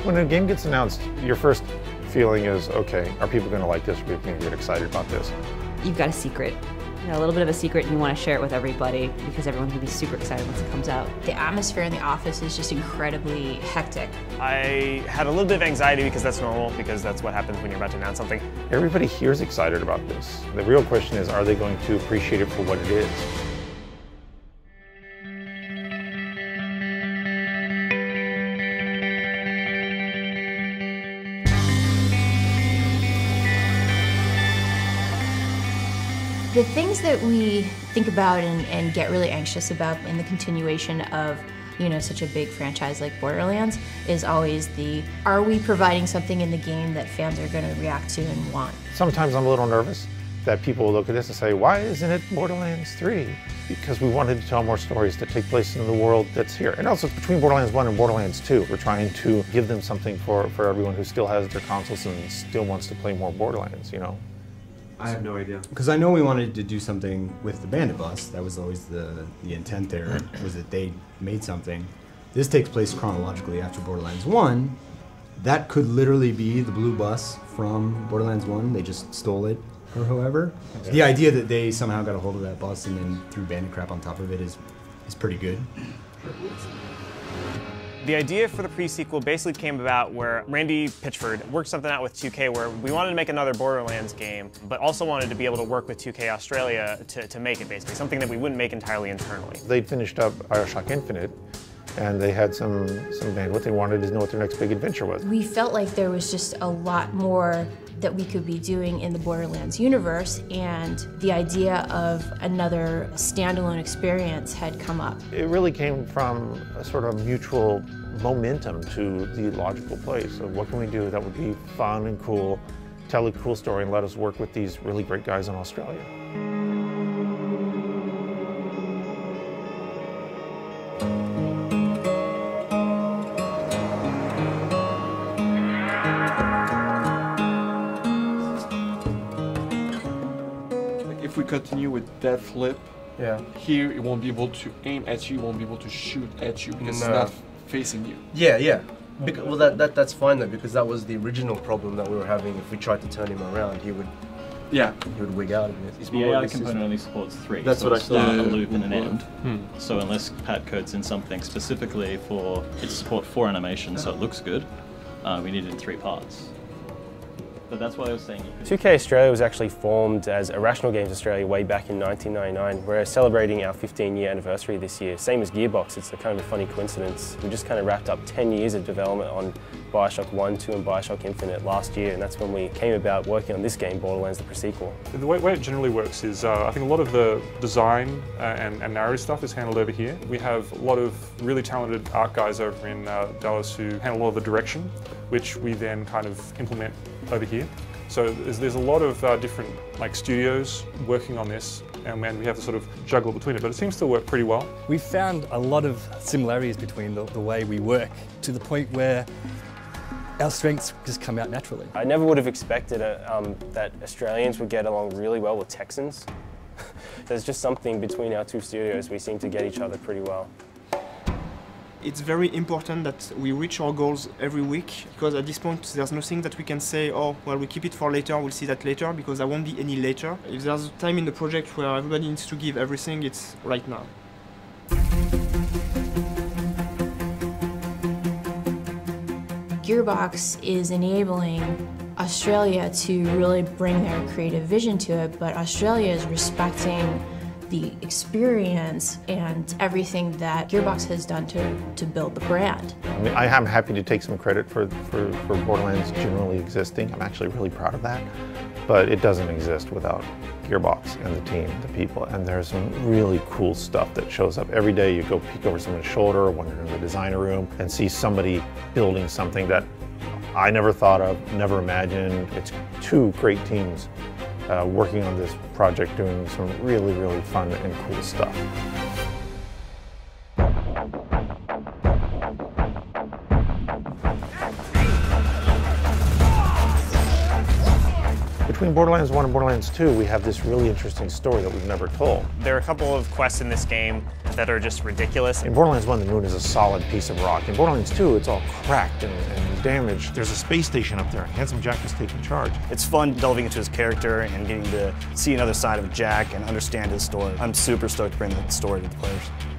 When a game gets announced, your first feeling is, okay, are people going to like this? Are people going to get excited about this? You've got a secret. A little bit of a secret, and you want to share it with everybody because everyone's going to be super excited once it comes out. The atmosphere in the office is just incredibly hectic. I had a little bit of anxiety because that's normal, because that's what happens when you're about to announce something. Everybody here is excited about this. The real question is, are they going to appreciate it for what it is? The things that we think about and get really anxious about in the continuation of, such a big franchise like Borderlands is always are we providing something in the game that fans are going to react to and want? Sometimes I'm a little nervous that people will look at this and say, why isn't it Borderlands 3? Because we wanted to tell more stories that take place in the world that's here. And also between Borderlands 1 and Borderlands 2, we're trying to give them something for everyone who still has their consoles and still wants to play more Borderlands, I have no idea. Because I know we wanted to do something with the Bandit Bus. That was always the intent there, was that they made something. This takes place chronologically after Borderlands 1. That could literally be the blue bus from Borderlands 1. They just stole it, or however. Okay. The idea that they somehow got a hold of that bus and then threw bandit crap on top of it is pretty good. The idea for the pre-sequel basically came about where Randy Pitchford worked something out with 2K where we wanted to make another Borderlands game, but also wanted to be able to work with 2K Australia to make it, basically, something that we wouldn't make entirely internally. They'd finished up BioShock Infinite, and they had some bandwidth. They wanted to know what their next big adventure was. We felt like there was just a lot more that we could be doing in the Borderlands universe, and the idea of another standalone experience had come up. It really came from a sort of mutual momentum to the logical place of what can we do that would be fun and cool, tell a cool story, and let us work with these really great guys in Australia. If we continue with that flip, here it won't be able to aim at you, it won't be able to shoot at you because it's not facing you. Yeah. Well, that's fine though, because that was the original problem that we were having. If we tried to turn him around, he would wig out of it. The AI component only supports 3. That's so what I thought. A loop and an end. So unless Pat codes in something specifically for its support for animation, so it looks good, we need it in 3 parts. But that's why I was saying 2K Australia was actually formed as Irrational Games Australia way back in 1999. We're celebrating our 15-year anniversary this year, same as Gearbox. It's a kind of a funny coincidence. We just kind of wrapped up 10 years of development on BioShock 1, 2 and BioShock Infinite last year, and that's when we came about working on this game, Borderlands the pre-sequel. The way it generally works is I think a lot of the design and narrative stuff is handled over here. We have a lot of really talented art guys over in Dallas who handle a lot of the direction, which we then kind of implement over here. So there's a lot of different studios working on this, and we have to sort of juggle between it, but it seems to work pretty well. We've found a lot of similarities between the way we work, to the point where our strengths just come out naturally. I never would have expected that Australians would get along really well with Texans. There's just something between our 2 studios. We seem to get each other pretty well. It's very important that we reach our goals every week, because at this point there's nothing that we can say, oh, well, we keep it for later, we'll see that later, because there won't be any later. If there's a time in the project where everybody needs to give everything, it's right now. Gearbox is enabling Australia to really bring their creative vision to it, but Australia is respecting the experience and everything that Gearbox has done to build the brand. I mean, I am happy to take some credit for Borderlands generally existing. I'm actually really proud of that, but it doesn't exist without Gearbox and the team, the people, and there's some really cool stuff that shows up every day. You go peek over someone's shoulder or wander in the designer room and see somebody building something that I never thought of, never imagined. It's 2 great teams working on this project, doing some really, really fun and cool stuff. between Borderlands 1 and Borderlands 2, we have this really interesting story that we've never told. There are a couple of quests in this game that are just ridiculous. In Borderlands 1, the moon is a solid piece of rock. In Borderlands 2, it's all cracked and damaged. There's a space station up there. Handsome Jack is taking charge. It's fun delving into his character and getting to see another side of Jack and understand his story. I'm super stoked to bring that story to the players.